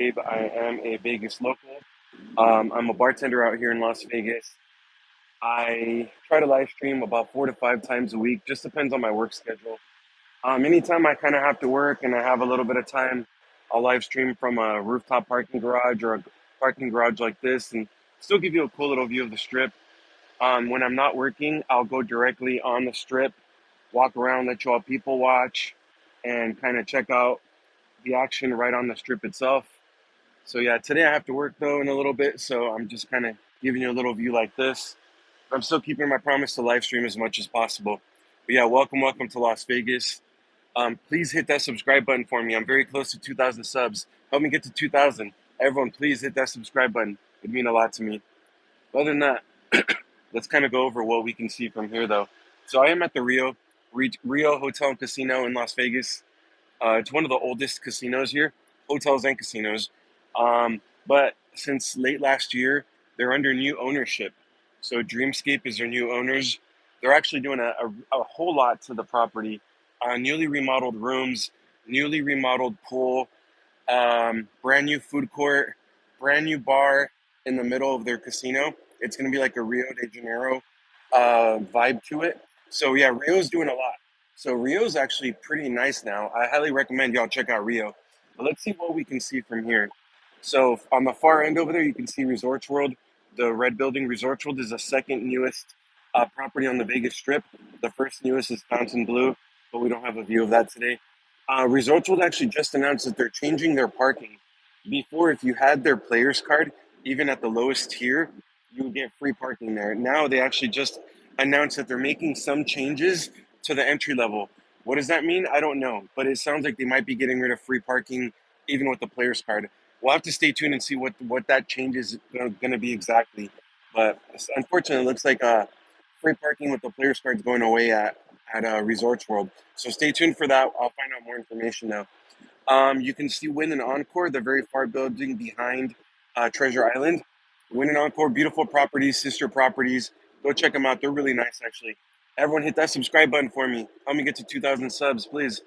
Gabe. I am a Vegas local. I'm a bartender out here in Las Vegas. I try to live stream about 4 to 5 times a week. Just depends on my work schedule. Anytime I kind of have to work and I have a little bit of time, I'll live stream from a rooftop parking garage or a parking garage like this, and still give you a cool little view of the strip. When I'm not working, I'll go directly on the strip, walk around, let you all people watch, and kind of check out the action right on the strip itself. So yeah, today I have to work though in a little bit, so I'm just kind of giving you a little view like this. I'm still keeping my promise to live stream as much as possible. But yeah, welcome to Las Vegas. Please hit that subscribe button for me. I'm very close to 2,000 subs. Help me get to 2,000. Everyone, please hit that subscribe button. It'd mean a lot to me. Other than that, let's kind of go over what we can see from here though. So I am at the Rio Hotel and Casino in Las Vegas. It's one of the oldest casinos here, hotels and casinos. But since late last year, they're under new ownership. So Dreamscape is their new owners. They're actually doing a whole lot to the property. Newly remodeled rooms, newly remodeled pool, brand new food court, brand new bar in the middle of their casino. It's going to be like a Rio de Janeiro vibe to it. So yeah, Rio's doing a lot. So Rio's actually pretty nice now. I highly recommend y'all check out Rio. But let's see what we can see from here. So on the far end over there, you can see Resorts World. The red building, Resorts World, is the second newest property on the Vegas Strip. The first newest is Fountain Blue, but we don't have a view of that today. Resorts World actually just announced that they're changing their parking. Before, if you had their players card, even at the lowest tier, you would get free parking there. Now they actually just announced that they're making some changes to the entry level. What does that mean? I don't know, but it sounds like they might be getting rid of free parking even with the players card. We'll have to stay tuned and see what that change is going to be exactly. But unfortunately, it looks like free parking with the players card is going away at Resorts World. So stay tuned for that. I'll find out more information now. You can see Win and Encore, the very far building behind Treasure Island. Win and Encore, beautiful properties, sister properties. Go check them out. They're really nice, actually. Everyone hit that subscribe button for me. Help me get to 2,000 subs, please.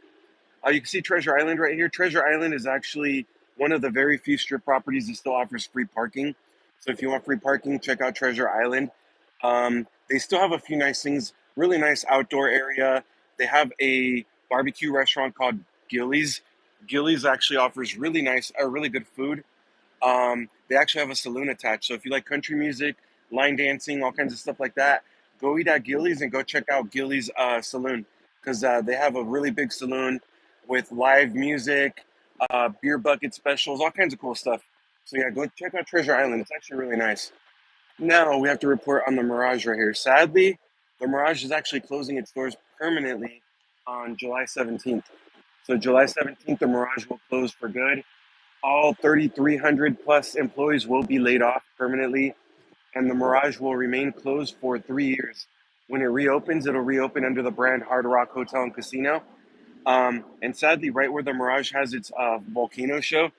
You can see Treasure Island right here. Treasure Island is actually one of the very few strip properties that still offers free parking. So if you want free parking, check out Treasure Island. They still have a few nice things, really nice outdoor area. They have a barbecue restaurant called Gillies. Gillies actually offers really good food. They actually have a saloon attached. So if you like country music, line dancing, all kinds of stuff like that, go eat at Gillies and go check out Gillies Saloon because they have a really big saloon with live music, beer bucket specials, all kinds of cool stuff. So yeah, go check out Treasure Island. It's actually really nice. Now we have to report on the Mirage right here. Sadly, the Mirage is actually closing its doors permanently on July 17th. So July 17th, the Mirage will close for good. All 3,300 plus employees will be laid off permanently, and the Mirage will remain closed for 3 years. When it reopens, it'll reopen under the brand Hard Rock Hotel and Casino. And sadly, right where the Mirage has its volcano show,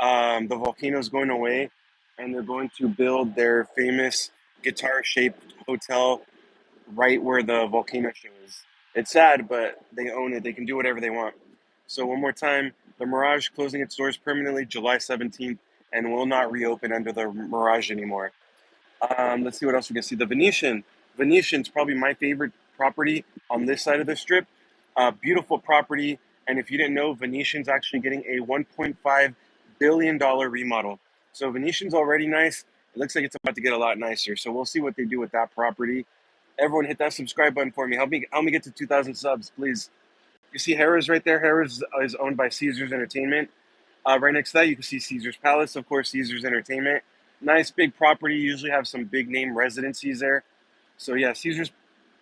the volcano is going away, and they're going to build their famous guitar-shaped hotel right where the volcano show is. It's sad, but they own it. They can do whatever they want. So one more time, the Mirage closing its doors permanently July 17th and will not reopen under the Mirage anymore. Let's see what else we can see. The Venetian. Venetian's probably my favorite property on this side of the strip. Beautiful property. And if you didn't know, Venetian's actually getting a $1.5 billion remodel. So Venetian's already nice. It looks like it's about to get a lot nicer. So we'll see what they do with that property. Everyone hit that subscribe button for me. Help me get to 2,000 subs, please. You see Harrah's right there. Harrah's is owned by Caesars Entertainment. Right next to that, you can see Caesars Palace, of course, Caesars Entertainment. Nice big property. Usually have some big name residencies there. So yeah, Caesars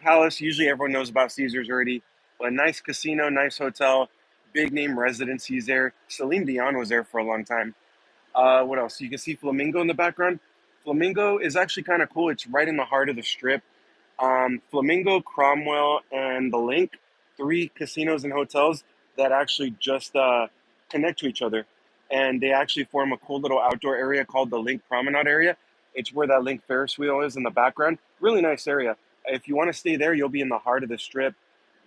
Palace. Usually everyone knows about Caesars already. But nice casino, nice hotel, big name residencies there. Celine Dion was there for a long time. What else? You can see Flamingo in the background. Flamingo is actually kind of cool. It's right in the heart of the strip. Flamingo, Cromwell, and the Link, three casinos and hotels that actually just connect to each other. And they actually form a cool little outdoor area called the Link Promenade area. It's where that Link Ferris wheel is in the background. Really nice area. If you want to stay there, you'll be in the heart of the strip,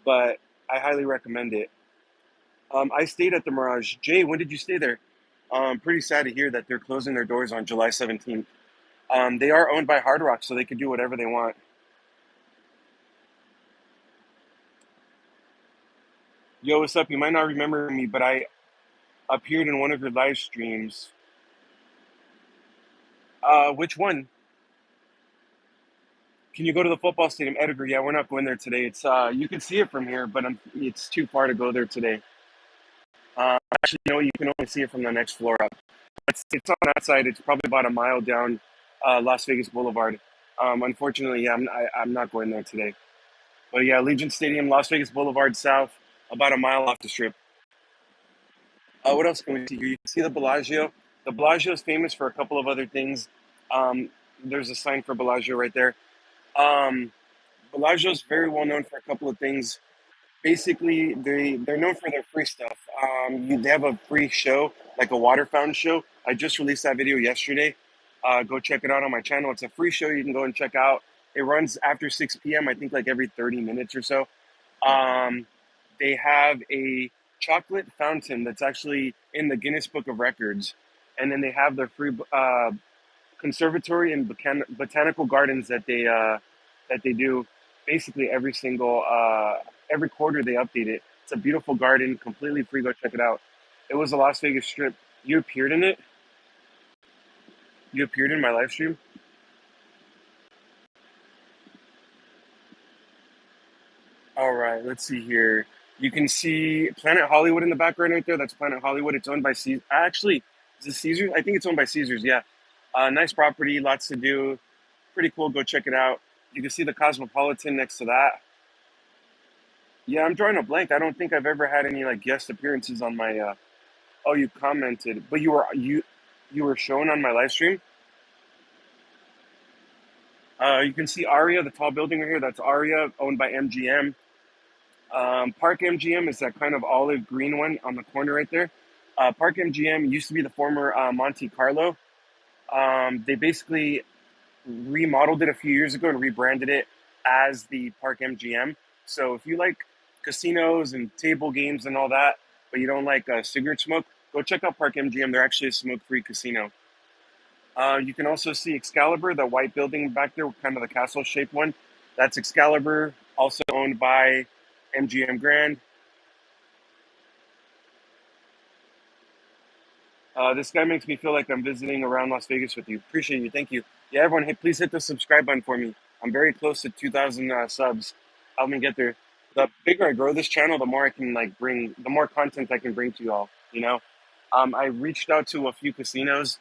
but I highly recommend it. I stayed at the Mirage. Jay, when did you stay there? Pretty sad to hear that they're closing their doors on July 17th. They are owned by Hard Rock, so they could do whatever they want. Yo, what's up? You might not remember me, but I appeared in one of your live streams. Which one? Can you go to the football stadium, Edgar? Yeah, we're not going there today. It's you can see it from here, but it's too far to go there today. Actually, you can only see it from the next floor up. It's on that side. It's probably about a mile down Las Vegas Boulevard. Unfortunately, yeah, I'm not going there today. But yeah, Legion Stadium, Las Vegas Boulevard South, about a mile off the strip. What else can we see here? You can see the Bellagio. The Bellagio is famous for a couple of other things. Um, there's a sign for Bellagio right there. Um, Bellagio is very well known for a couple of things. Basically, they're known for their free stuff. They have a free show, like a water fountain show. I just released that video yesterday. Go check it out on my channel. It's a free show you can go and check out. It runs after 6 p.m. I think like every 30 minutes or so. Um, they have a chocolate fountain that's actually in the Guinness Book of Records, and then they have their free conservatory and botanical gardens that they do basically every quarter. They update it. It's a beautiful garden, completely free. Go check it out. It was a Las Vegas strip. You appeared in it. You appeared in my live stream. All right, let's see here. You can see Planet Hollywood in the background right there. That's Planet Hollywood. It's owned by Caesar. Actually, is it Caesars? I think it's owned by Caesars. Yeah. Nice property, lots to do. Pretty cool. Go check it out. You can see the Cosmopolitan next to that. Yeah, I'm drawing a blank. I don't think I've ever had any like guest appearances on my. Oh, you commented, but you were shown on my live stream. You can see Aria, the tall building right here. That's Aria, owned by MGM. Park MGM is that kind of olive green one on the corner right there. Park MGM used to be the former Monte Carlo. They basically remodeled it a few years ago and rebranded it as the Park MGM. So if you like casinos and table games and all that, but you don't like cigarette smoke, go check out Park MGM. They're actually a smoke-free casino. You can also see Excalibur, the white building back there, kind of the castle-shaped one. That's Excalibur, also owned by MGM Grand. This guy makes me feel like I'm visiting around Las Vegas with you. Appreciate you. Thank you. Yeah, everyone, please hit the subscribe button for me. I'm very close to 2,000 subs. Help me get there. The bigger I grow this channel, the more I can the more content I can bring to you all. I reached out to a few casinos,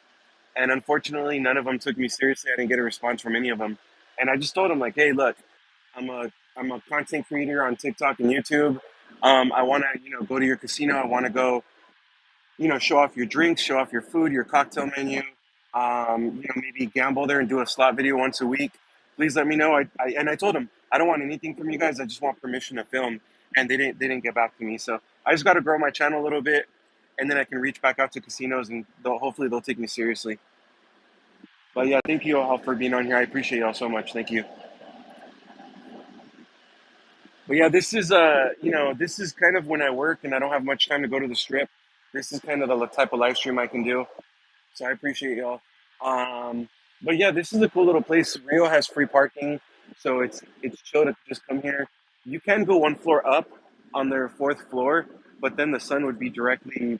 and unfortunately, none of them took me seriously. I didn't get a response from any of them, and I just told them like, hey, look, I'm a content creator on TikTok and YouTube. I want to go to your casino. I want to go show off your drinks, show off your food, your cocktail menu. Maybe gamble there and do a slot video once a week. Please let me know. I told them I don't want anything from you guys. I just want permission to film, and they didn't get back to me. So I just got to grow my channel a little bit, and then I can reach back out to casinos, and hopefully they'll take me seriously. But yeah, thank you all for being on here. I appreciate y'all so much. Thank you. But yeah, this is kind of when I work and I don't have much time to go to the strip. This is kind of the type of live stream I can do. So I appreciate y'all. Um, but yeah, this is a cool little place. Rio has free parking, so it's chill to just come here. You can go one floor up on their fourth floor, but then the sun would be directly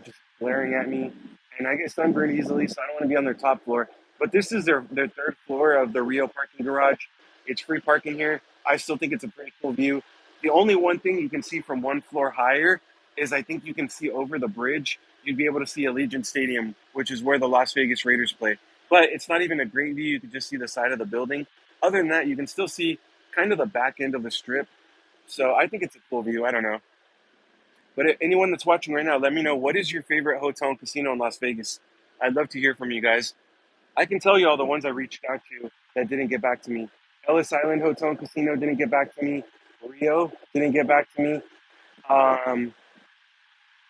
just glaring at me, and I get sunburned easily, so I don't want to be on their top floor. But this is their third floor of the Rio parking garage. It's free parking here. I still think it's a pretty cool view. The only one thing you can see from one floor higher is I think you can see over the bridge. You'd be able to see Allegiant Stadium, which is where the Las Vegas Raiders play. But it's not even a great view. You can just see the side of the building. Other than that, you can still see kind of the back end of the strip. So I think it's a cool view. I don't know. But anyone that's watching right now, let me know, what is your favorite hotel and casino in Las Vegas? I'd love to hear from you guys. I can tell you all the ones I reached out to that didn't get back to me. Ellis Island Hotel and Casino didn't get back to me. Rio didn't get back to me. Um,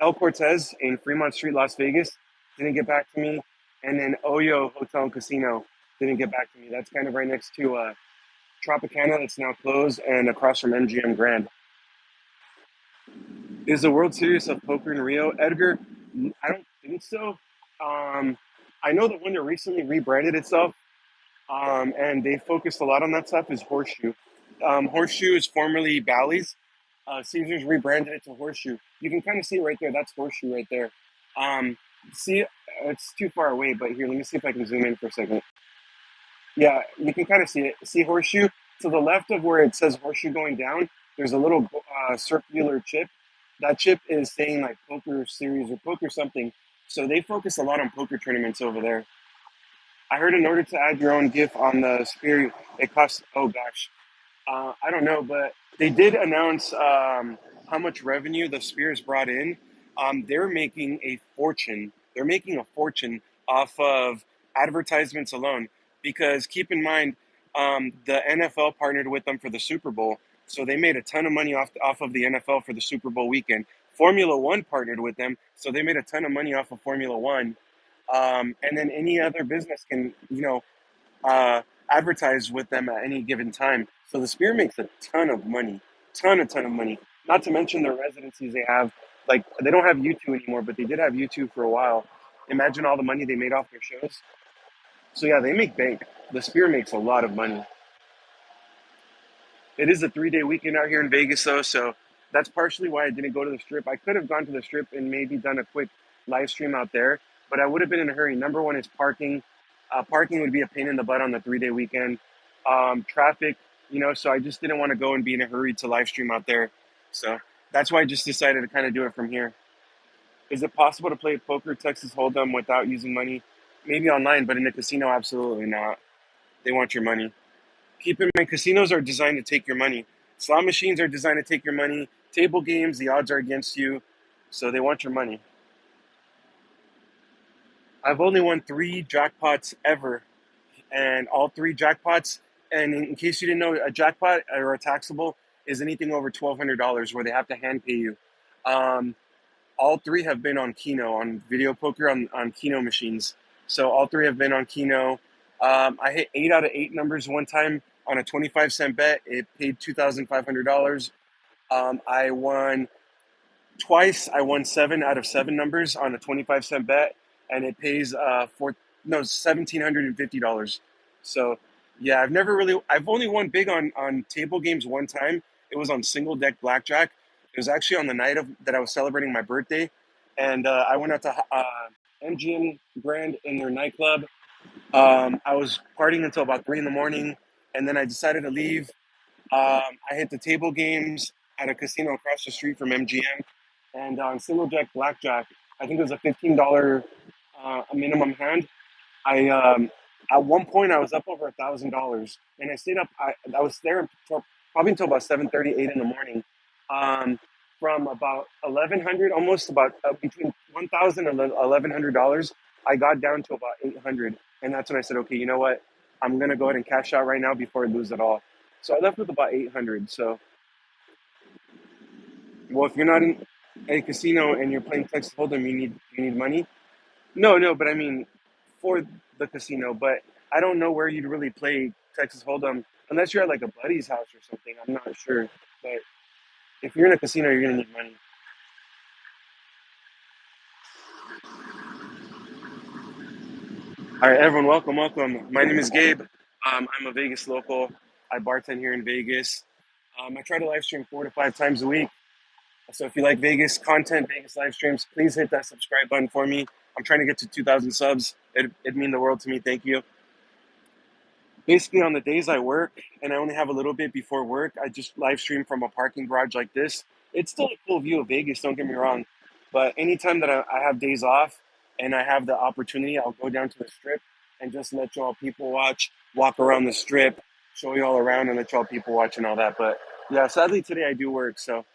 El Cortez in Fremont Street, Las Vegas, didn't get back to me. And then Oyo Hotel and Casino didn't get back to me. That's kind of right next to Tropicana, that's now closed, and across from MGM Grand. Is the World Series of Poker in Rio? Edgar, I don't think so. I know the one that recently rebranded itself, and they focused a lot on that stuff is Horseshoe. Horseshoe is formerly Bally's. Caesars rebranded it to Horseshoe. You can kind of see it right there. That's Horseshoe right there. Um, see, it's too far away, but here, let me see if I can zoom in for a second. Yeah, you can kind of see it. See Horseshoe? To the left of where it says Horseshoe going down, there's a little circular chip. That chip is saying like poker series or poker something. So they focus a lot on poker tournaments over there. I heard in order to add your own GIF on the Spirit, it costs, oh gosh, I don't know, but they did announce how much revenue the Spears brought in. They're making a fortune. They're making a fortune off of advertisements alone. Because keep in mind, the NFL partnered with them for the Super Bowl, so they made a ton of money off of the NFL for the Super Bowl weekend. Formula One partnered with them, so they made a ton of money off of Formula One. And then any other business can, advertise with them at any given time. So the Spear makes a ton of money, ton of money. Not to mention the residencies they have. Like they don't have U2 anymore, but they did have U2 for a while. Imagine all the money they made off their shows. So yeah, they make bank. The Spear makes a lot of money. It is a 3 day weekend out here in Vegas, though, so that's partially why I didn't go to the strip. I could have gone to the strip and maybe done a quick live stream out there, but I would have been in a hurry. Number one is parking. Parking would be a pain in the butt on the 3 day weekend. Traffic, so I just didn't want to go and be in a hurry to live stream out there. So that's why I just decided to kind of do it from here. Is it possible to play poker Texas Hold'em without using money? Maybe online, but in the casino, absolutely not. They want your money. Keep in mind, casinos are designed to take your money. Slot machines are designed to take your money. Table games, the odds are against you, so they want your money. I've only won three jackpots ever, and all three jackpots. And in case you didn't know, a jackpot or a taxable is anything over $1,200, where they have to hand pay you. Um, all three have been on Keno, on video poker, on Keno machines. So all three have been on Keno. I hit 8 out of 8 numbers one time on a 25-cent bet. It paid $2,500. I won twice. I won 7 out of 7 numbers on a 25-cent bet, and it pays $1,750. So yeah, I've only won big on table games one time. It was on single deck blackjack. It was actually on the night of that I was celebrating my birthday, and I went out to MGM Grand in their nightclub. I was partying until about 3 in the morning, and then I decided to leave. I hit the table games at a casino across the street from MGM, and on single deck blackjack, I think it was a $15 minimum hand. I At one point I was up over $1,000, and I stayed up. I was there for probably until about 7:30, 8 in the morning. Um, from about 1,100, almost about between 1,000 and $1,100, I got down to about 800, and that's when I said, okay, you know what? I'm gonna go ahead and cash out right now before I lose it all. So I left with about 800. So, well, if you're not in a casino and you're playing Texas Hold'em, you need money. No, no, but I mean, for the casino. But I don't know where you'd really play Texas Hold'em unless you're at like a buddy's house or something. I'm not sure. But if you're in a casino, you're gonna need money. All right, everyone, welcome, welcome. My name is Gabe. I'm a Vegas local. I bartend here in Vegas. I try to live stream 4 to 5 times a week. So if you like Vegas content, Vegas live streams, please hit that subscribe button for me. I'm trying to get to 2,000 subs. It'd mean the world to me. Thank you. Basically, on the days I work and I only have a little bit before work, I just live stream from a parking garage like this. It's still a cool view of Vegas, don't get me wrong. But anytime that I have days off and I have the opportunity, I'll go down to the strip and just let y'all people watch, walk around the strip, show you all around and let y'all people watch and all that. But yeah, sadly today I do work. So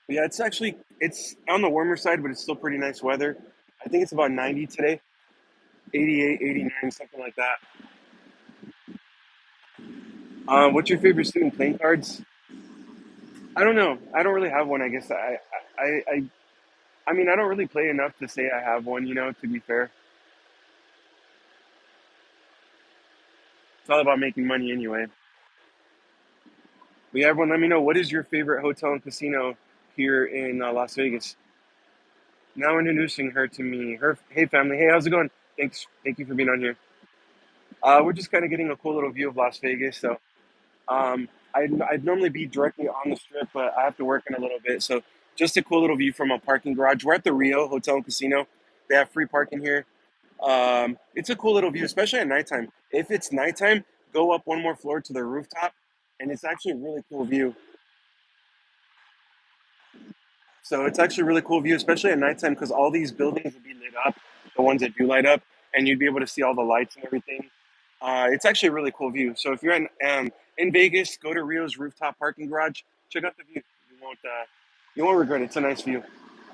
yeah, it's on the warmer side, but it's still pretty nice weather. I think it's about 90 today, 88, 89, something like that. What's your favorite student playing cards? I don't know. I don't really have one. I guess I mean, I don't really play enough to say I have one. To be fair, it's all about making money anyway. But yeah, everyone, let me know what is your favorite hotel and casino here in Las Vegas. Now introducing her to me. Her, hey family, hey, how's it going? Thank you for being on here. We're just kind of getting a cool little view of Las Vegas. So I'd normally be directly on the strip, but I have to work in a little bit. So just a cool little view from a parking garage. We're at the Rio Hotel and Casino. They have free parking here. It's a cool little view, especially at nighttime. If it's nighttime, go up one more floor to the rooftop, and it's actually a really cool view. So it's actually a really cool view, especially at nighttime, because all these buildings would be lit up, the ones that do light up, and you'd be able to see all the lights and everything. It's actually a really cool view. So if you're in Vegas, go to Rio's rooftop parking garage. Check out the view. You won't regret it. It's a nice view.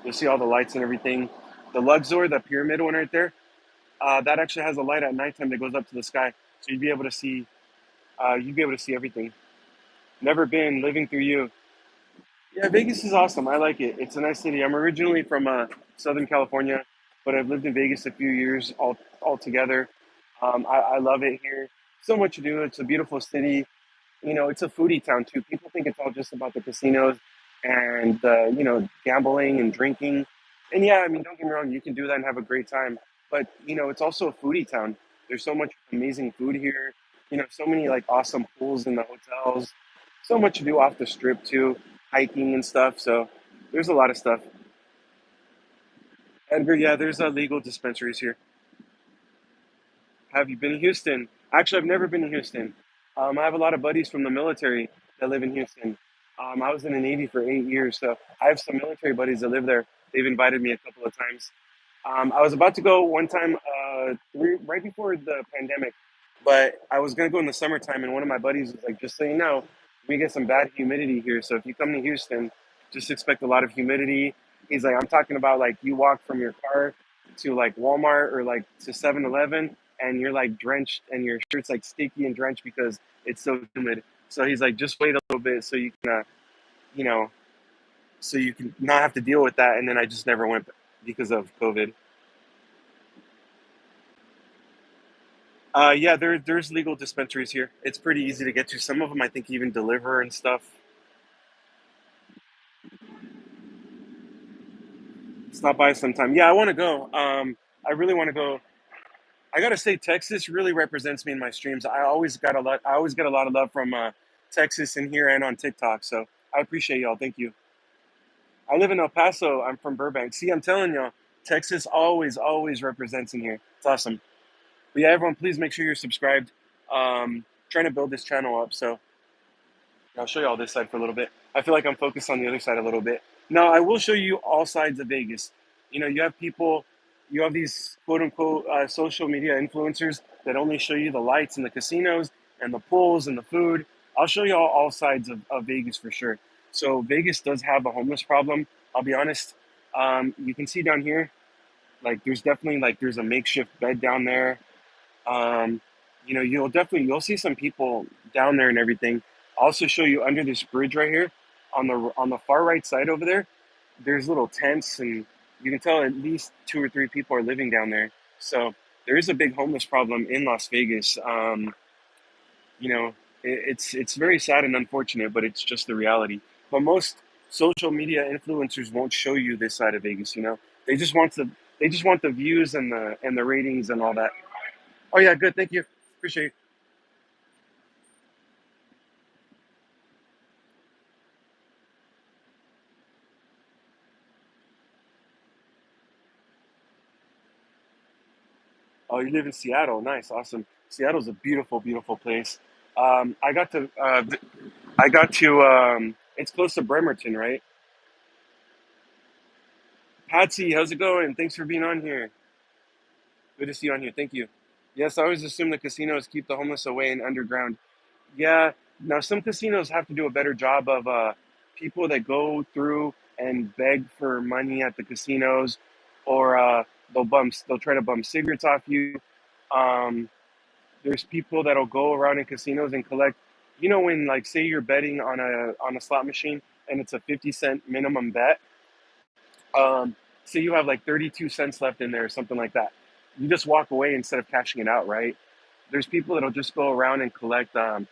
You'll see all the lights and everything. The Luxor, the pyramid one right there, that actually has a light at nighttime that goes up to the sky, so you'd be able to see. You'd be able to see everything. Never been, living through you. Yeah, Vegas is awesome. I like it. It's a nice city. I'm originally from Southern California, but I've lived in Vegas a few years all together. I love it here. So much to do. It's a beautiful city. It's a foodie town too. People think it's all just about the casinos and gambling and drinking. And yeah, I mean, don't get me wrong, you can do that and have a great time. But it's also a foodie town. There's so much amazing food here. So many like awesome pools in the hotels. So much to do off the strip too, hiking and stuff. So there's a lot of stuff. Edgar, yeah, there's legal dispensaries here. Have you been to Houston? Actually, I've never been to Houston. I have a lot of buddies from the military that live in Houston. I was in the Navy for 8 years, so I have some military buddies that live there. They've invited me a couple of times. I was about to go one time, right before the pandemic, but I was going to go in the summertime, and one of my buddies was like, just so you know, we get some bad humidity here. So if you come to Houston, just expect a lot of humidity. He's like, I'm talking about like you walk from your car to like Walmart or like to 7-Eleven, and you're like drenched and your shirt's like sticky and drenched because it's so humid. So he's like, just wait a little bit so you can, you know, so you can not have to deal with that. And then I just never went because of COVID. Yeah, there's legal dispensaries here. It's pretty easy to get to. Some of them I think even deliver and stuff. Stop by sometime. Yeah, I want to go. I really want to go. I gotta say, Texas really represents me in my streams. I always got a lot. I always get a lot of love from Texas in here and on TikTok. So I appreciate y'all. Thank you. I live in El Paso. I'm from Burbank. See, I'm telling y'all, Texas always represents in here. It's awesome. But yeah, everyone, please make sure you're subscribed. Trying to build this channel up, so I'll show you all this side for a little bit. I feel like I'm focused on the other side a little bit. Now, I will show you all sides of Vegas. You have people, you have these quote unquote social media influencers that only show you the lights and the casinos and the pools and the food. I'll show you all sides of Vegas for sure. So, Vegas does have a homeless problem. I'll be honest. You can see down here, like, there's definitely like, there's a makeshift bed down there. um, you'll see some people down there and everything. I'll also show you under this bridge right here, on the far right side over there. There's little tents, and you can tell at least two or three people are living down there. So there is a big homeless problem in Las Vegas. You know, it's very sad and unfortunate, but it's just the reality. But most social media influencers won't show you this side of Vegas. They just want the views and the ratings and all that. Oh yeah, good. Thank you. Appreciate it. Oh, you live in Seattle. Nice, awesome. Seattle's a beautiful, beautiful place. I got to. I got to. It's close to Bremerton, right? Patsy, how's it going? Thanks for being on here. Good to see you on here. Thank you. Yes, I always assume the casinos keep the homeless away and underground. Yeah. Now some casinos have to do a better job of people that go through and beg for money at the casinos, or they'll try to bum cigarettes off you. Um, There's people that'll go around in casinos and collect. When like say you're betting on a slot machine and it's a 50-cent minimum bet. Say you have like 32 cents left in there or something like that. You just walk away instead of cashing it out, right? There's people that'll just go around and collect the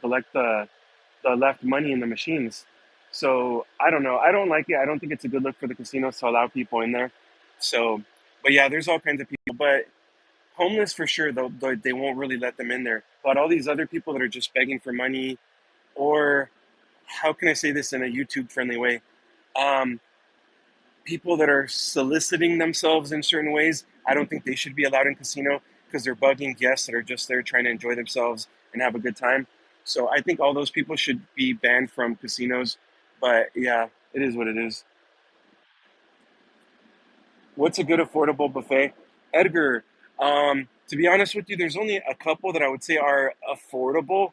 left money in the machines. So I don't know. I don't like it. I don't think it's a good look for the casinos to allow people in there. So, but yeah, there's all kinds of people. But homeless for sure, though, they won't really let them in there. But all these other people that are just begging for money, or how can I say this in a YouTube friendly way? Um, People that are soliciting themselves in certain ways, I don't think they should be allowed in casino because they're bugging guests that are just there trying to enjoy themselves and have a good time. So I think all those people should be banned from casinos. But yeah, it is what it is. What's a good affordable buffet? Edgar, to be honest with you, there's only a couple that I would say are affordable,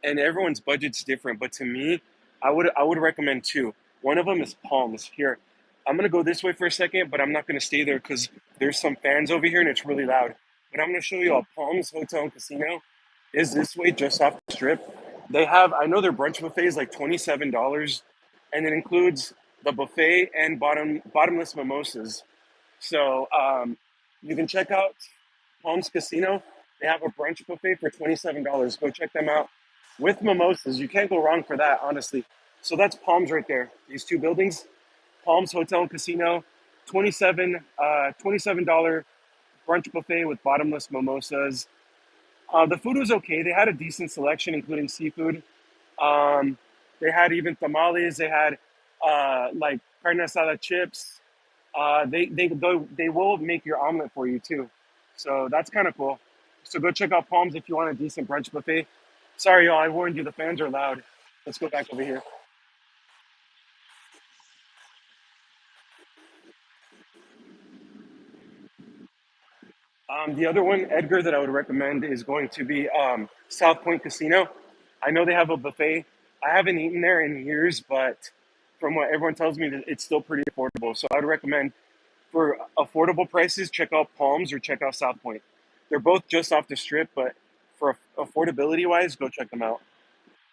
and everyone's budget's different. But to me, I would recommend two. One of them is Palms. Here, I'm gonna go this way for a second, but I'm not gonna stay there because there's some fans over here and it's really loud. But I'm gonna show you a Palms Hotel and Casino. Is this way just off the strip? They have, I know their brunch buffet is like $27, and it includes the buffet and bottomless mimosas. So you can check out Palms Casino. They have a brunch buffet for $27. Go check them out with mimosas. You can't go wrong for that, honestly. So that's Palms right there. These two buildings, Palms Hotel and Casino, $27 brunch buffet with bottomless mimosas. The food was okay. They had a decent selection, including seafood. Um, they had even tamales. They had like carne asada chips. They will make your omelet for you too, so that's kind of cool. So go check out Palms if you want a decent brunch buffet. Sorry, y'all, I warned you. The fans are loud. Let's go back over here. The other one, Edgar, that I would recommend is going to be South Point Casino. I know they have a buffet. I haven't eaten there in years, but from what everyone tells me, that it's still pretty affordable. So I would recommend for affordable prices, check out Palms or check out South Point. They're both just off the strip, but for affordability wise, go check them out.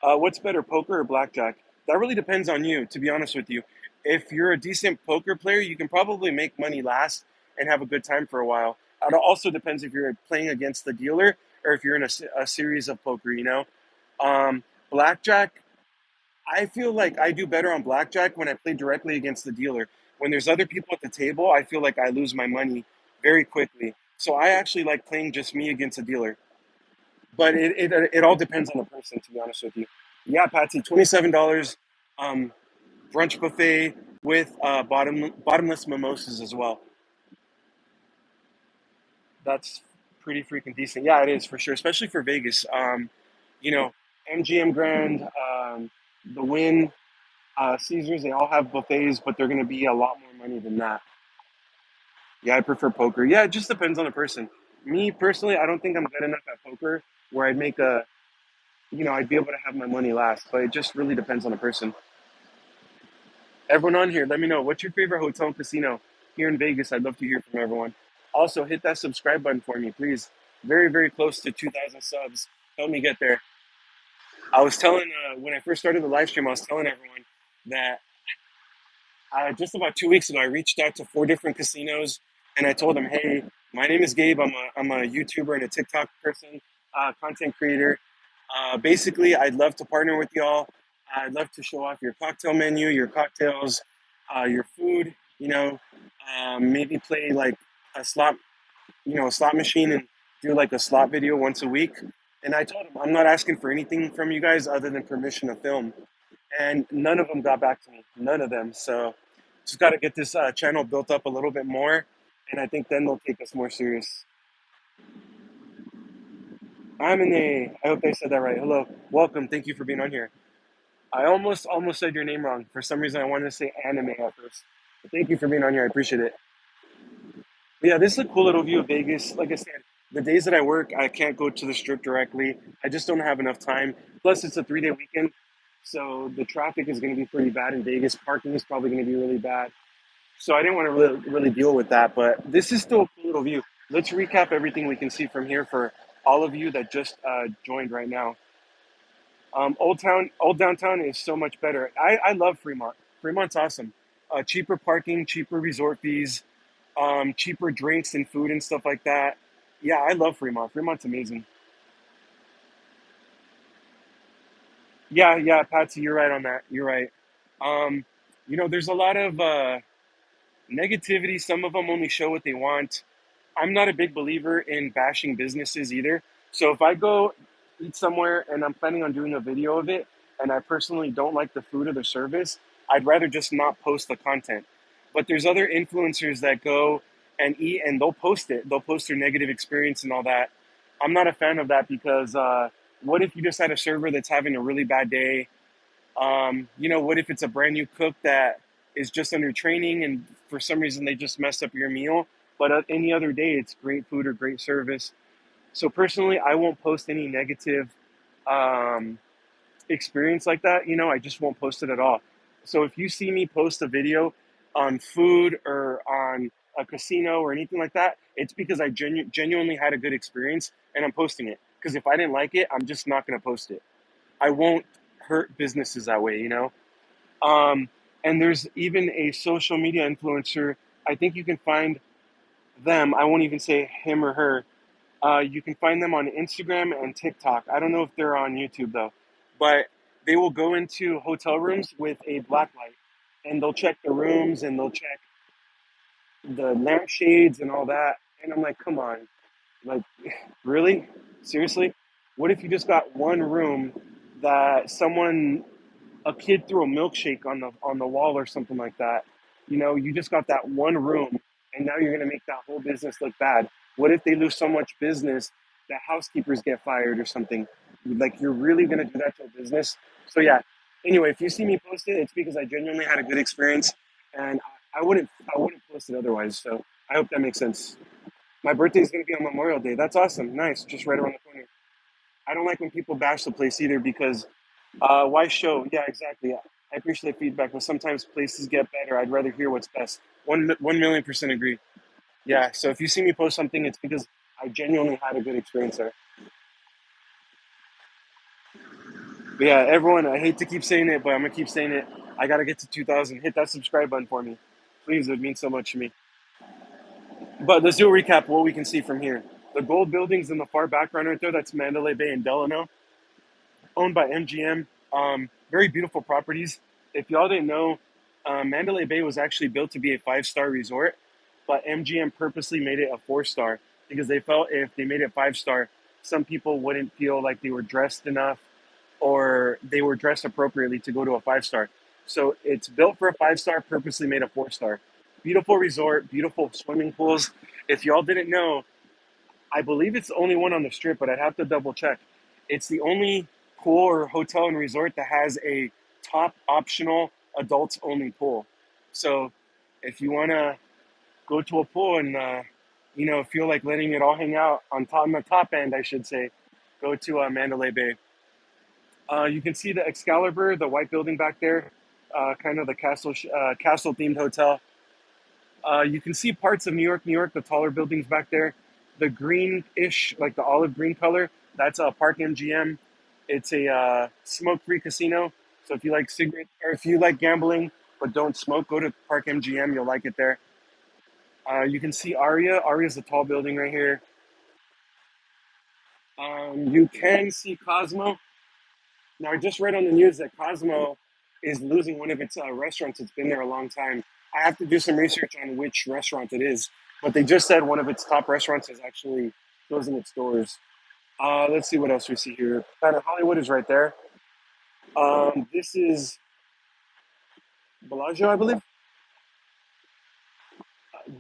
What's better, poker or blackjack? That really depends on you, to be honest with you. If you're a decent poker player, you can probably make money last and have a good time for a while. It also depends if you're playing against the dealer or if you're in a series of poker, you know? Blackjack, I feel like I do better on blackjack when I play directly against the dealer. When there's other people at the table, I feel like I lose my money very quickly. So I actually like playing just me against a dealer. But it all depends on the person, to be honest with you. Yeah, Patsy, $27 um, brunch buffet with bottomless mimosas as well. That's pretty freaking decent. Yeah, it is for sure, especially for Vegas. You know, MGM Grand, the Win, Caesars, they all have buffets, but they're going to be a lot more money than that. Yeah, I prefer poker. Yeah, it just depends on the person. Me personally, I don't think I'm good enough at poker where I'd make a, I'd be able to have my money last, but it just really depends on the person. Everyone on here, let me know what's your favorite hotel and casino here in Vegas. I'd love to hear from everyone. Also, hit that subscribe button for me, please. Very, very close to 2,000 subs. Help me get there. I was telling, when I first started the live stream, I was telling everyone that just about 2 weeks ago, I reached out to 4 different casinos and I told them, hey, my name is Gabe. I'm a YouTuber and a TikTok person, content creator. Basically, I'd love to partner with y'all. I'd love to show off your cocktail menu, your cocktails, your food, maybe play like a slot, a slot machine and do like a slot video once a week. And I told them, I'm not asking for anything from you guys other than permission to film, and none of them got back to me. None of them. So just got to get this channel built up a little bit more, and I think then they'll take us more serious. I'm in a. I hope I said that right. Hello, welcome. Thank you for being on here. I almost said your name wrong. For some reason, I wanted to say anime at first. But thank you for being on here. I appreciate it. But yeah, this is a cool little view of Vegas. Like I said, the days that I work, I can't go to the strip directly. I just don't have enough time. Plus, it's a 3-day weekend, so the traffic is going to be pretty bad in Vegas. Parking is probably going to be really bad. So I didn't want to really deal with that, but this is still a cool little view. Let's recap everything we can see from here for all of you that just joined right now. Old downtown is so much better. I love Fremont. Fremont's awesome. Cheaper parking, cheaper resort fees, cheaper drinks and food and stuff like that. Yeah, I love Fremont. Fremont's amazing. Yeah, yeah, Patsy, you're right on that. You're right. Um, there's a lot of negativity. Some of them only show what they want. I'm not a big believer in bashing businesses either. So if I go eat somewhere and I'm planning on doing a video of it and I personally don't like the food or the service, I'd rather just not post the content. But there's other influencers that go and eat and they'll post it. They'll post their negative experience and all that. I'm not a fan of that because what if you just had a server that's having a really bad day? What if it's a brand new cook that is just under training and for some reason they just messed up your meal? But any other day, it's great food or great service. So personally, I won't post any negative um, experience like that. I just won't post it at all. So if you see me post a video on food or on a casino or anything like that, it's because I genuinely had a good experience and I'm posting it. Because if I didn't like it, I'm just not going to post it. I won't hurt businesses that way. Um, and there's even a social media influencer. I think you can find them. I won't even say him or her. You can find them on Instagram and TikTok. I don't know if they're on YouTube though, but they will go into hotel rooms with a black light and they'll check the rooms and they'll check the lampshades and all that. And I'm like, come on, like, really? Seriously? What if you just got one room that a kid threw a milkshake on the wall or something like that? You just got that one room, and now you're gonna make that whole business look bad. What if they lose so much business that housekeepers get fired or something? Like, you're really gonna do that to a business? So yeah. Anyway, if you see me post it, it's because I genuinely had a good experience, and I wouldn't post it otherwise. So I hope that makes sense. My birthday is gonna be on Memorial Day. That's awesome. Nice, just right around the corner. I don't like when people bash the place either because why show? Yeah, exactly. I appreciate feedback, but sometimes places get better. I'd rather hear what's best. 1,000,000% agree. Yeah. So if you see me post something, it's because I genuinely had a good experience there. But yeah, everyone. I hate to keep saying it, but I'm gonna keep saying it. I gotta get to 2,000. Hit that subscribe button for me, please. It would mean so much to me. But let's do a recap of what we can see from here. The gold buildings in the far background right there. That's Mandalay Bay and Delano, owned by MGM. Very beautiful properties. If y'all didn't know, Mandalay Bay was actually built to be a five-star resort, but MGM purposely made it a four-star because they felt if they made it five-star, some people wouldn't feel like they were dressed enough or they were dressed appropriately to go to a five-star. So it's built for a five-star, purposely made a four-star. Beautiful resort, beautiful swimming pools. If y'all didn't know, I believe it's the only one on the strip, but I'd have to double check. It's the only pool or hotel and resort that has a top optional adults only pool. So if you want to go to a pool and feel like letting it all hang out on the top end, I should say, go to Mandalay Bay. You can see the Excalibur, the white building back there, kind of the castle themed hotel. You can see parts of New York, the taller buildings back there. The greenish, like the olive green color, that's Park MGM. It's a smoke-free casino. So if you like cigarette or if you like gambling but don't smoke, go to Park MGM. You'll like it there. You can see Aria. Aria's a tall building right here. You can see Cosmo. Now, I just read on the news that Cosmo is losing one of its restaurants. It's been there a long time. I have to do some research on which restaurant it is, but they just said one of its top restaurants is actually closing its doors. Let's see what else we see here. Planet Hollywood is right there. This is Bellagio, I believe.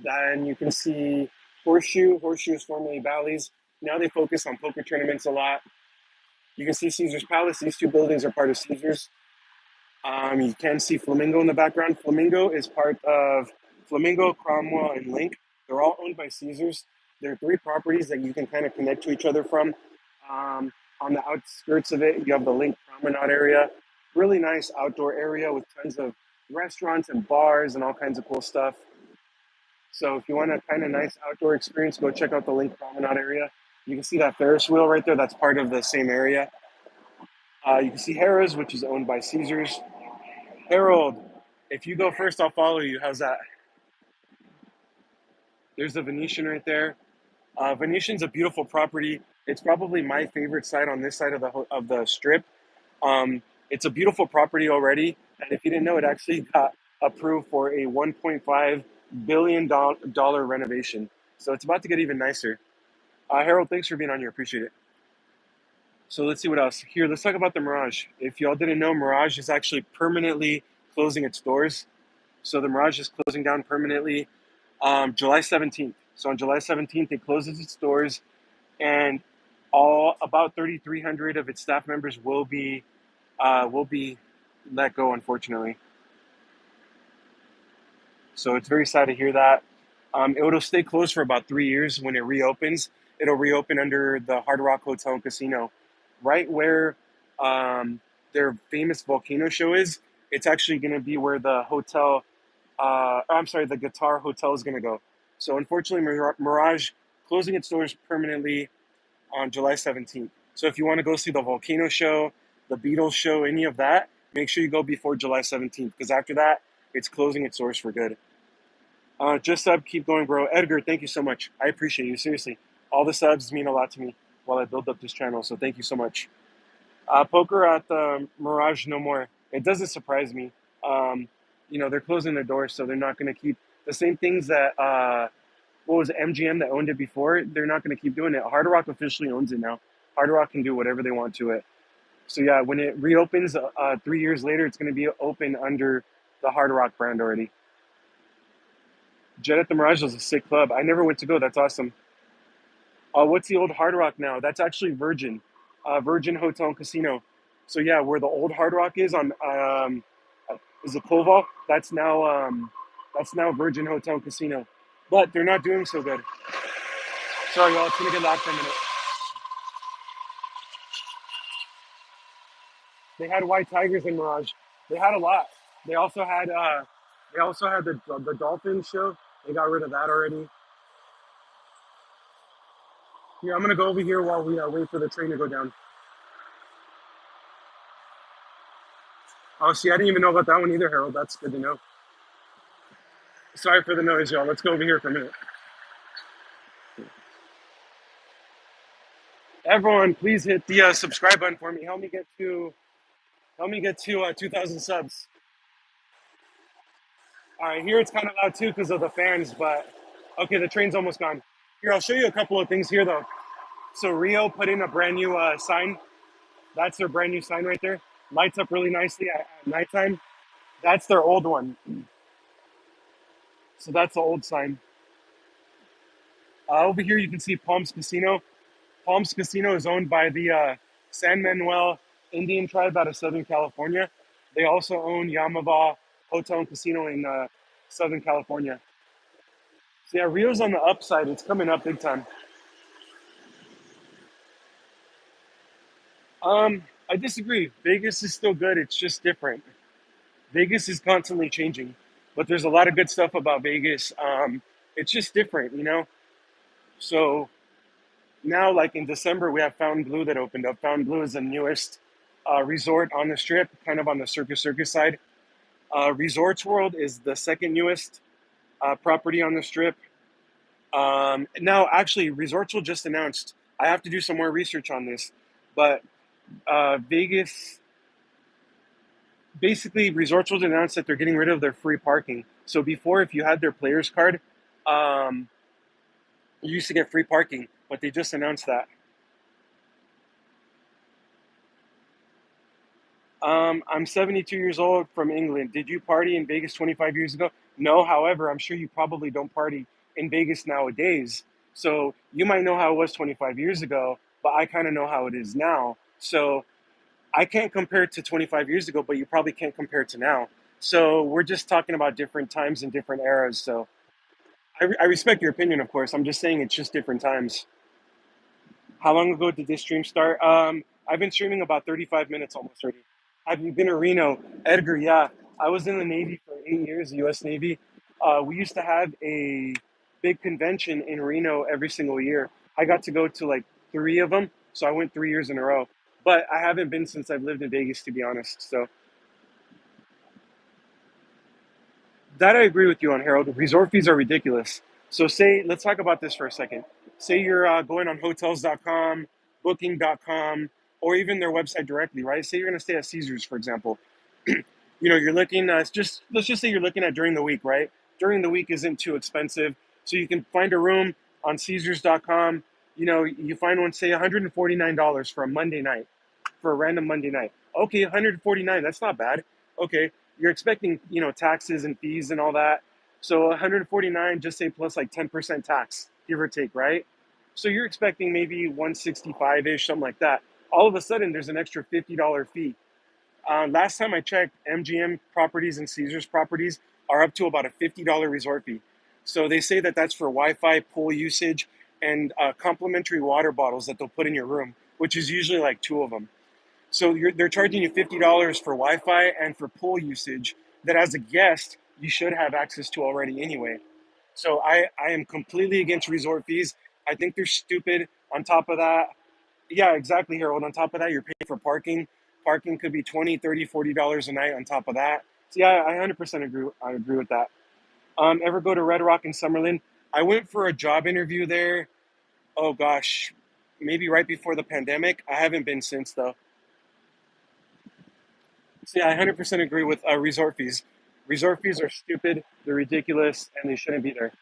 Then you can see Horseshoe. Horseshoe is formerly Bally's. Now they focus on poker tournaments a lot. You can see Caesar's Palace. These two buildings are part of Caesar's. You can see Flamingo in the background. Flamingo is part of Flamingo, Cromwell, and Link. They're all owned by Caesars. There are three properties that you can kind of connect to each other from. On the outskirts of it, you have the Link Promenade area. Really nice outdoor area with tons of restaurants and bars and all kinds of cool stuff. So if you want a kind of nice outdoor experience, go check out the Link Promenade area. You can see that Ferris wheel right there. That's part of the same area. You can see Harrah's, which is owned by Caesars. Harold, if you go first, I'll follow you. How's that? There's the Venetian right there. Venetian's a beautiful property. It's probably my favorite site on this side of the strip. It's a beautiful property already, and if you didn't know, it actually got approved for a $1.5 billion renovation. So it's about to get even nicer. Harold, thanks for being on here. Appreciate it. So let's see what else. Here, let's talk about the Mirage. If y'all didn't know, Mirage is actually permanently closing its doors. So the Mirage is closing down permanently July 17th. So on July 17th, it closes its doors, and all about 3,300 of its staff members will be let go, unfortunately. So it's very sad to hear that. It'll stay closed for about 3 years. When it reopens, it'll reopen under the Hard Rock Hotel and Casino, right where their famous volcano show is. It's actually going to be where the hotel, I'm sorry, the Guitar Hotel is going to go. So unfortunately, Mirage closing its doors permanently on July 17th. So if you want to go see the volcano show, the Beatles show, any of that, make sure you go before July 17th, because after that, it's closing its doors for good. Just sub, keep going, bro. Edgar, thank you so much. I appreciate you. Seriously. All the subs mean a lot to me while I build up this channel. So thank you so much. Poker at the Mirage no more. It doesn't surprise me. They're closing their doors, so they're not going to keep the same things that, what was it, MGM that owned it before? They're not going to keep doing it. Hard Rock officially owns it now. Hard Rock can do whatever they want to it. So yeah, when it reopens 3 years later, it's going to be open under the Hard Rock brand already. Jet at the Mirage is a sick club. I never went to go. That's awesome. What's the old Hard Rock now? That's actually Virgin, Virgin Hotel and Casino. So yeah, where the old Hard Rock is on, is it Koval? That's now Virgin Hotel and Casino. But they're not doing so good. Sorry, y'all. It's gonna get loud for a minute. They had white tigers in Mirage. They had a lot. They also had the dolphin show. They got rid of that already. Here, I'm gonna go over here while we wait for the train to go down. Oh, see, I didn't even know about that one either, Harold. That's good to know. Sorry for the noise, y'all. Let's go over here for a minute. Everyone, please hit the subscribe button for me. Help me get to 2,000 subs. All right, here it's kind of loud too because of the fans, but okay, the train's almost gone. Here, I'll show you a couple of things here though. So Rio put in a brand new sign. That's their brand new sign right there. Lights up really nicely at nighttime. That's their old one. So that's the old sign. Over here you can see Palms Casino. Palms Casino is owned by the San Manuel Indian tribe out of Southern California. They also own Yamava Hotel and Casino in Southern California. So yeah, Rio's on the upside. It's coming up big time. I disagree. Vegas is still good. It's just different. Vegas is constantly changing, but there's a lot of good stuff about Vegas. It's just different. So now, like in December, we have Fountain Blue that opened up. Fountain Blue is the newest resort on the strip, kind of on the Circus side. Resorts World is the second newest property on the strip. Now, actually, Resorts World just announced. I have to do some more research on this, but Vegas, basically, Resorts World announced that they're getting rid of their free parking. So before, if you had their players card, um, you used to get free parking, but they just announced that. I'm 72 years old from England. Did you party in Vegas 25 years ago? No, however, I'm sure you probably don't party in Vegas nowadays. So you might know how it was 25 years ago, but I kind of know how it is now. So I can't compare it to 25 years ago, but you probably can't compare it to now. So we're just talking about different times and different eras. So I respect your opinion, of course. I'm just saying it's just different times. How long ago did this stream start? I've been streaming about 35 minutes almost already. Have you been to Reno? Edgar, yeah. I was in the Navy for 8 years, the U.S. Navy. We used to have a big convention in Reno every single year. I got to go to like three of them, so I went 3 years in a row. But I haven't been since I've lived in Vegas, to be honest. So that I agree with you on, Harold. Resort fees are ridiculous. So let's talk about this for a second. Say you're going on hotels.com, booking.com, or even their website directly, right? Say you're going to stay at Caesars, for example. You're looking, just let's just say you're looking at during the week, right? During the week isn't too expensive. So you can find a room on Caesars.com. You find one, say $149 for a Monday night, for a random Monday night. Okay, 149, that's not bad. Okay, you're expecting, taxes and fees and all that. So 149, just say plus like 10% tax, give or take, right? So you're expecting maybe 165-ish, something like that. All of a sudden, there's an extra $50 fee. Last time I checked, MGM properties and Caesars properties are up to about a $50 resort fee. So they say that that's for Wi-Fi, pool usage, and complimentary water bottles that they'll put in your room, which is usually like two of them. So they're charging you $50 for Wi-Fi and for pool usage that, as a guest, you should have access to already anyway. So I am completely against resort fees. I think they're stupid. On top of that, yeah, exactly, Harold. On top of that, you're paying for parking. Parking could be 20, 30, $40 a night on top of that. So yeah, I 100% agree. I agree with that. Ever go to Red Rock in Summerlin? I went for a job interview there. Oh gosh, maybe right before the pandemic. I haven't been since though. So yeah, I 100% agree with resort fees. Resort fees are stupid. They're ridiculous, and they shouldn't be there.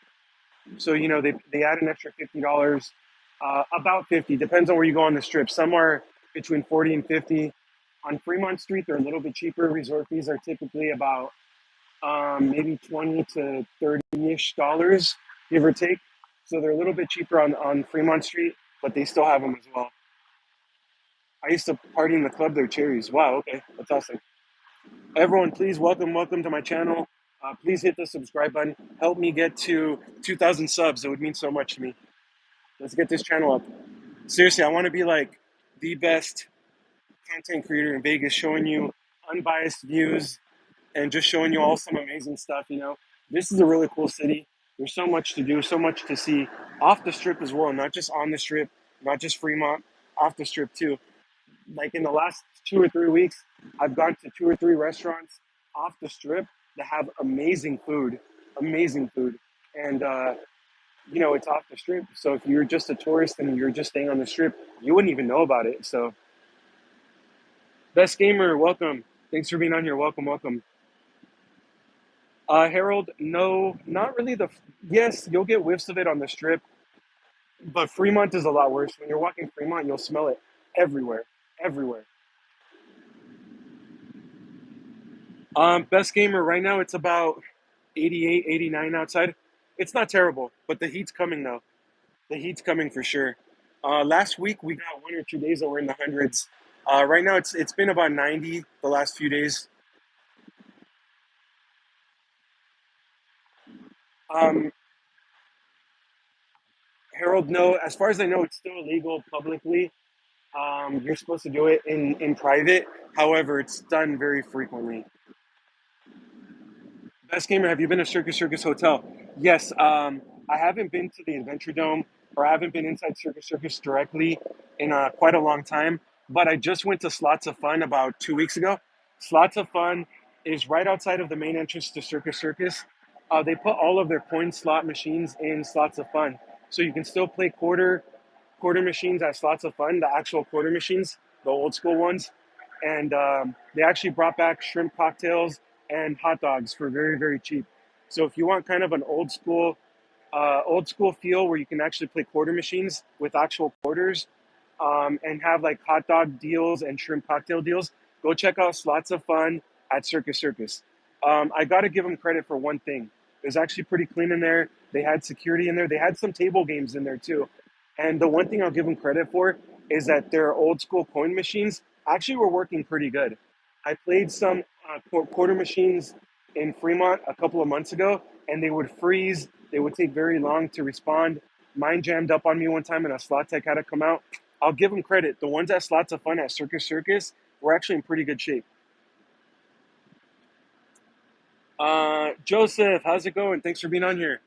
So they add an extra $50, about 50, depends on where you go on the strip. Some are between 40 and 50. On Fremont Street, they're a little bit cheaper. Resort fees are typically about maybe 20 to 30-ish dollars, give or take. So they're a little bit cheaper on Fremont Street, but they still have them as well. I used to party in the club there, Cherries. Wow, okay, that's awesome. Everyone, please welcome to my channel. Please hit the subscribe button. Help me get to 2,000 subs. It would mean so much to me. Let's get this channel up. Seriously, I want to be like the best content creator in Vegas, showing you unbiased views and just showing you all some amazing stuff. This is a really cool city. There's so much to do, so much to see off the strip as well, not just on the strip, not just Fremont, off the strip too. Like in the last 2 or 3 weeks, I've gone to two or three restaurants off the strip that have amazing food. And, it's off the strip. So if you're just a tourist and you're just staying on the strip, you wouldn't even know about it. So, Best Gamer, welcome. Thanks for being on here. Welcome, welcome. Harold, no, not really. Yes, you'll get whiffs of it on the strip, but Fremont is a lot worse. When you're walking Fremont, you'll smell it everywhere, everywhere. Best Gamer, right now it's about 88, 89 outside. It's not terrible, but the heat's coming though. The heat's coming for sure. Last week we got 1 or 2 days that were in the hundreds. Right now it's been about 90 the last few days. Um, Harold, no, as far as I know, it's still illegal publicly. You're supposed to do it in private. However, it's done very frequently. Best Gamer, have you been to Circus Circus Hotel? Yes. I haven't been to the Adventure Dome, or I haven't been inside Circus Circus directly in quite a long time. But I just went to Slots of Fun about 2 weeks ago. Slots of Fun is right outside of the main entrance to Circus Circus. They put all of their coin slot machines in Slots of Fun, so you can still play quarter machines at Slots of Fun, the actual quarter machines, the old school ones. And they actually brought back shrimp cocktails and hot dogs for very, very cheap. So if you want kind of an old school feel where you can actually play quarter machines with actual quarters, and have like hot dog deals and shrimp cocktail deals, go check out Slots of Fun at Circus Circus. I got to give them credit for one thing. It was actually pretty clean in there. They had security in there. They had some table games in there too. And the one thing I'll give them credit for is that their old school coin machines actually were working pretty good. I played some quarter machines in Fremont a couple of months ago, and they would freeze. They would take very long to respond. Mine jammed up on me one time, and a slot tech had to come out. I'll give them credit. The ones at Slots of Fun at Circus Circus were actually in pretty good shape. Joseph, how's it going? Thanks for being on here.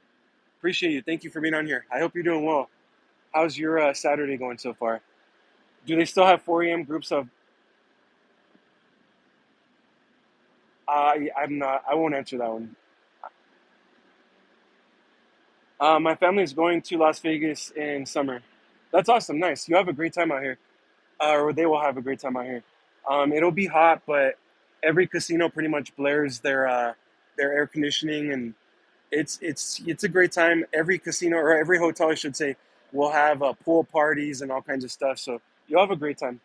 Appreciate you. Thank you for being on here. I hope you're doing well. How's your Saturday going so far? Do they still have 4 a.m. groups of? I'm not. I won't answer that one. My family is going to Las Vegas in summer. That's awesome. Nice. You have a great time out here. or they will have a great time out here. It'll be hot, but every casino pretty much blares their air conditioning, and it's a great time. Every casino or every hotel, I should say, will have pool parties and all kinds of stuff. So you'll have a great time.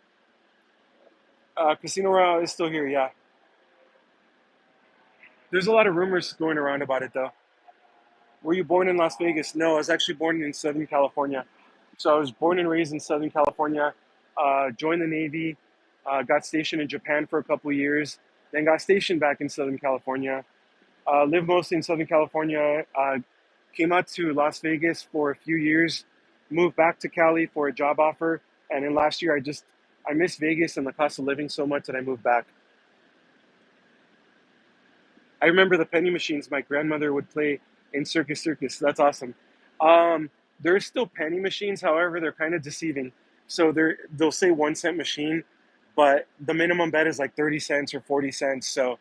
Casino Royale is still here, yeah. There's a lot of rumors going around about it, though. Were you born in Las Vegas? No, I was actually born in Southern California. So I was born and raised in Southern California. Joined the Navy, got stationed in Japan for a couple of years, then got stationed back in Southern California. Lived mostly in Southern California. Came out to Las Vegas for a few years, moved back to Cali for a job offer, and then last year I missed Vegas and the cost of living so much that I moved back. I remember the penny machines my grandmother would play in Circus Circus. That's awesome. Um, there's still penny machines, however, they're kind of deceiving. So they'll say 1 cent machine, but the minimum bet is like 30 cents or 40 cents. So,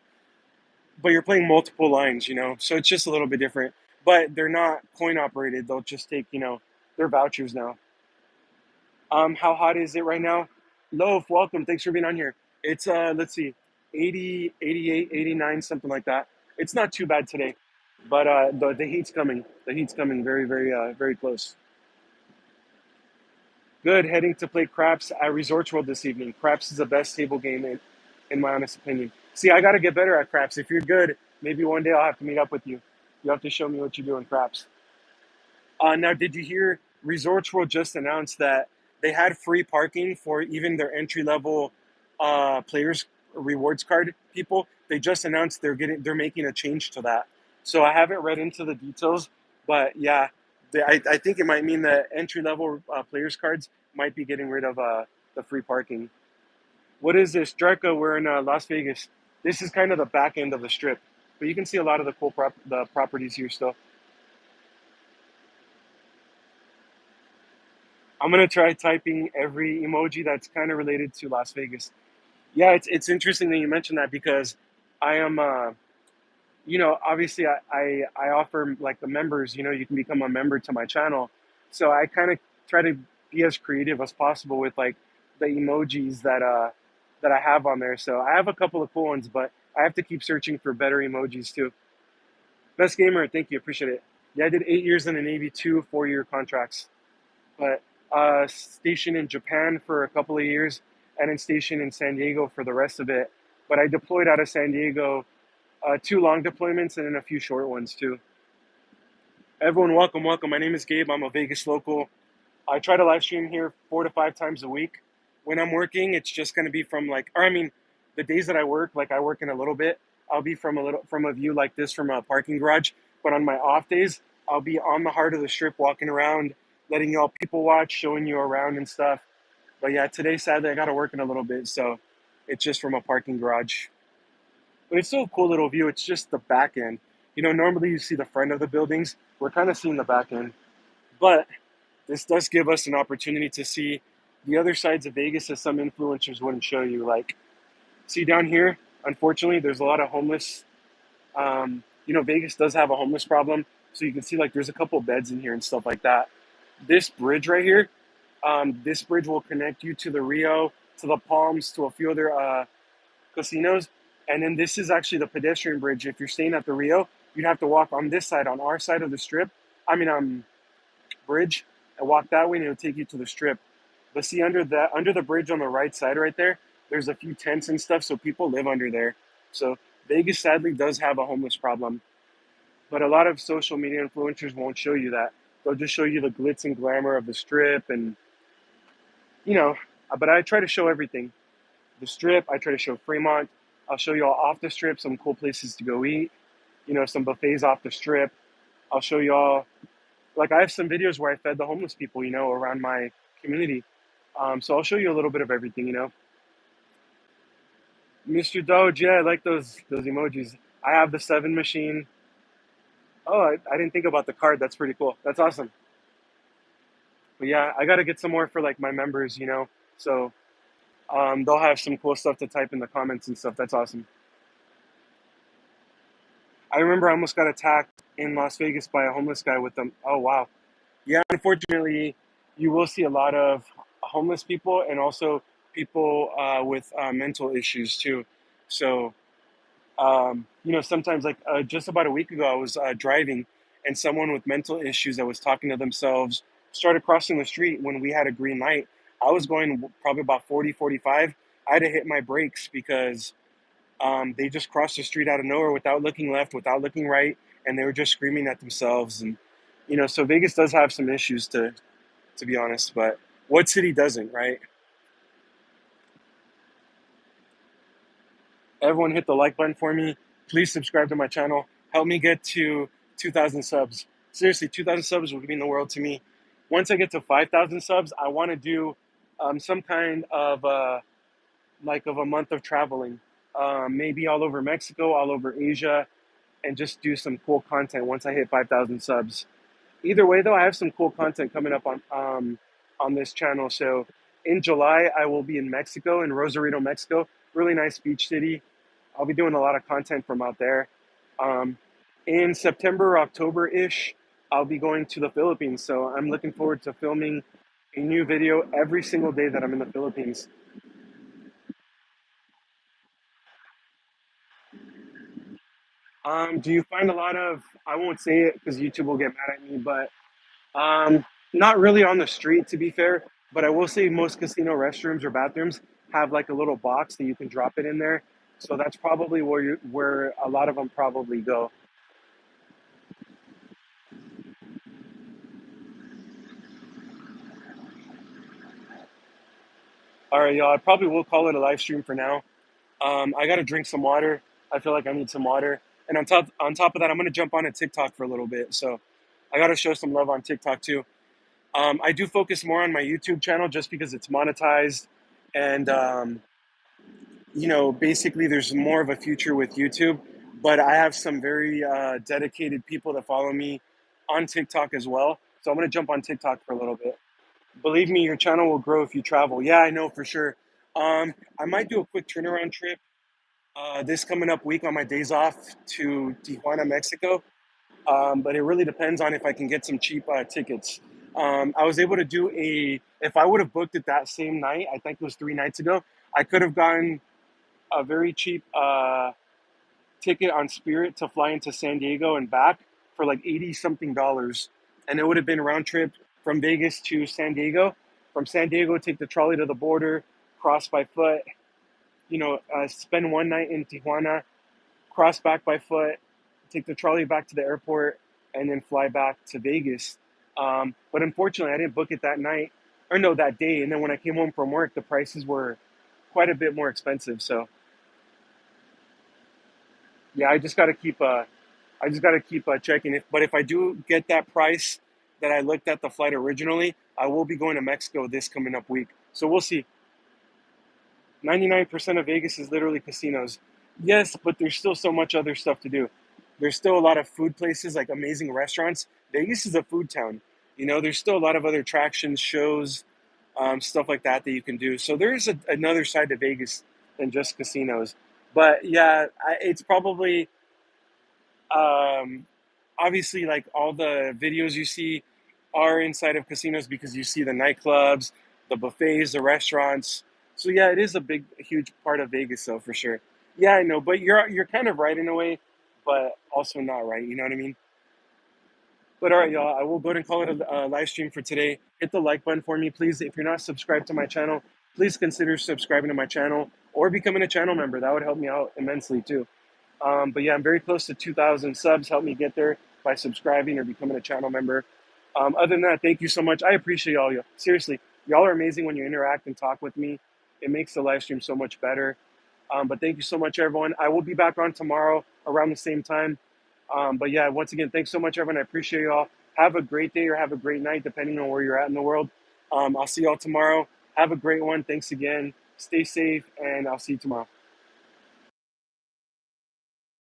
but you're playing multiple lines, so it's just a little bit different. But they're not coin operated. They'll just take, their vouchers now. How hot is it right now? Loaf, welcome. Thanks for being on here. It's let's see, 80, 88, 89, something like that. It's not too bad today, but the heat's coming. The heat's coming very, very, very close. Good. Heading to play craps at Resorts World this evening. Craps is the best table game in my honest opinion. See, I got to get better at craps. If you're good, maybe one day I'll have to meet up with you. You have to show me what you do in craps. Now, did you hear Resorts World just announced that they had free parking for even their entry level players rewards card people? They just announced they're making a change to that. So I haven't read into the details, but yeah, I think it might mean that entry level players cards might be getting rid of the free parking. What is this, Draco? We're in Las Vegas. This is kind of the back end of the strip, but you can see a lot of the the properties here still. I'm gonna try typing every emoji that's kind of related to Las Vegas. Yeah, it's interesting that you mentioned that because I am, obviously I offer like the members, you can become a member to my channel, so I kind of try to be as creative as possible with like the emojis that I have on there. So I have a couple of cool ones, but I have to keep searching for better emojis too. Best gamer, thank you, appreciate it. Yeah, I did 8 years in the Navy, 2 4-year contracts. But stationed in Japan for a couple of years, and then stationed in San Diego for the rest of it. But I deployed out of San Diego, two long deployments and then a few short ones too. Everyone, welcome, welcome. My name is Gabe. I'm a Vegas local. I try to live stream here 4 to 5 times a week. When I'm working, it's just going to be from like, or I mean, the days that I work, like I work in a little bit, I'll be from a view like this from a parking garage. But on my off days, I'll be on the heart of the strip, walking around, letting y'all people watch, showing you around and stuff. But yeah, today sadly I got to work in a little bit, so it's just from a parking garage. But it's still a cool little view. It's just the back end. Normally you see the front of the buildings. We're kind of seeing the back end, but this does give us an opportunity to see the other sides of Vegas that some influencers wouldn't show you. Like, see down here, unfortunately, there's a lot of homeless. Vegas does have a homeless problem, so you can see like there's a couple beds in here and stuff like that. This bridge right here, this bridge will connect you to the Rio, to the Palms, to a few other casinos, and then this is actually the pedestrian bridge. If you're staying at the Rio, you'd have to walk on this side, on our side of the strip. I mean, bridge, and walk that way, and it'll take you to the strip. But see, under the bridge on the right side, right there, there's a few tents and stuff, so people live under there. So Vegas sadly does have a homeless problem, but a lot of social media influencers won't show you that. They'll just show you the glitz and glamour of the strip, and you know. But I try to show everything. The strip, I try to show Fremont. I'll show you all off the strip, some cool places to go eat. Some buffets off the strip. I'll show you all. Like I have some videos where I fed the homeless people, around my community. So I'll show you a little bit of everything. Mr. Doge, yeah, I like those emojis. I have the seven machine. Oh, I didn't think about the card. That's pretty cool. That's awesome. But yeah, I gotta get some more for like my members. So they'll have some cool stuff to type in the comments and stuff. That's awesome. I remember I almost got attacked in Las Vegas by a homeless guy with them. Oh wow. Yeah, unfortunately, you will see a lot of homeless people and also people with mental issues too. So, sometimes like just about a week ago, I was driving, and someone with mental issues that was talking to themselves started crossing the street when we had a green light. I was going probably about 40, 45. I had to hit my brakes because they just crossed the street out of nowhere without looking left, without looking right, and they were just screaming at themselves. And so Vegas does have some issues to be honest, but what city doesn't, right? Everyone hit the like button for me. Please subscribe to my channel. Help me get to 2,000 subs. Seriously, 2,000 subs would mean the world to me. Once I get to 5,000 subs, I want to do some kind of of a month of traveling, maybe all over Mexico, all over Asia, and just do some cool content once I hit 5,000 subs. Either way, though, I have some cool content coming up on this channel. So in July, I will be in Mexico, in Rosarito, Mexico. Really nice beach city. I'll be doing a lot of content from out there. Um, in September, October ish, I'll be going to the Philippines. So I'm looking forward to filming a new video every single day that I'm in the Philippines. Do you find a lot of, I won't say it because YouTube will get mad at me, but not really on the street, to be fair, but I will say most casino restrooms or bathrooms have like a little box that you can drop it in there. So that's probably where a lot of them probably go. All right, y'all. I probably will call it a live stream for now. I got to drink some water. I feel like I need some water. And on top of that, I'm gonna jump on a TikTok for a little bit. So I got to show some love on TikTok too. I do focus more on my YouTube channel just because it's monetized, and basically there's more of a future with YouTube. But I have some very dedicated people that follow me on TikTok as well. So I'm gonna jump on TikTok for a little bit. Believe me, your channel will grow if you travel. Yeah, I know for sure. I might do a quick turnaround trip this coming up week on my days off to Tijuana, Mexico. But it really depends on if I can get some cheap tickets. I was able to do if I would have booked it that same night, I think it was 3 nights ago, I could have gotten a very cheap ticket on Spirit to fly into San Diego and back for like 80 something dollars. And it would have been round trip from Vegas to San Diego. From San Diego, take the trolley to the border, cross by foot, spend one night in Tijuana, cross back by foot, take the trolley back to the airport, and then fly back to Vegas. But unfortunately, I didn't book it that night, or no, that day. And then when I came home from work, the prices were quite a bit more expensive. So yeah, I just got to keep checking it. But if I do get that price that I looked at the flight originally, I will be going to Mexico this coming up week. So we'll see. 99% of Vegas is literally casinos. Yes, but there's still so much other stuff to do. There's still a lot of food places, like amazing restaurants. Vegas is a food town. There's still a lot of other attractions, shows, stuff like that you can do. So there's another side to Vegas than just casinos. But yeah, it's probably um, obviously like all the videos you see are inside of casinos because you see the nightclubs, the buffets, the restaurants. So yeah, it is a big, huge part of Vegas, though, for sure. Yeah, I know, but you're kind of right in a way, but also not right. You know what I mean? But all right, y'all, I will go ahead and call it a live stream for today. Hit the like button for me, please. If you're not subscribed to my channel, please consider subscribing to my channel or becoming a channel member. That would help me out immensely too. But yeah, I'm very close to 2,000 subs. Help me get there by subscribing or becoming a channel member. Other than that, thank you so much. I appreciate all you. Seriously, y'all are amazing when you interact and talk with me. It makes the live stream so much better. But thank you so much, everyone. I will be back on tomorrow around the same time. But yeah, once again, thanks so much, everyone. I appreciate y'all. Have a great day or have a great night, depending on where you're at in the world. I'll see y'all tomorrow. Have a great one. Thanks again. Stay safe, and I'll see you tomorrow.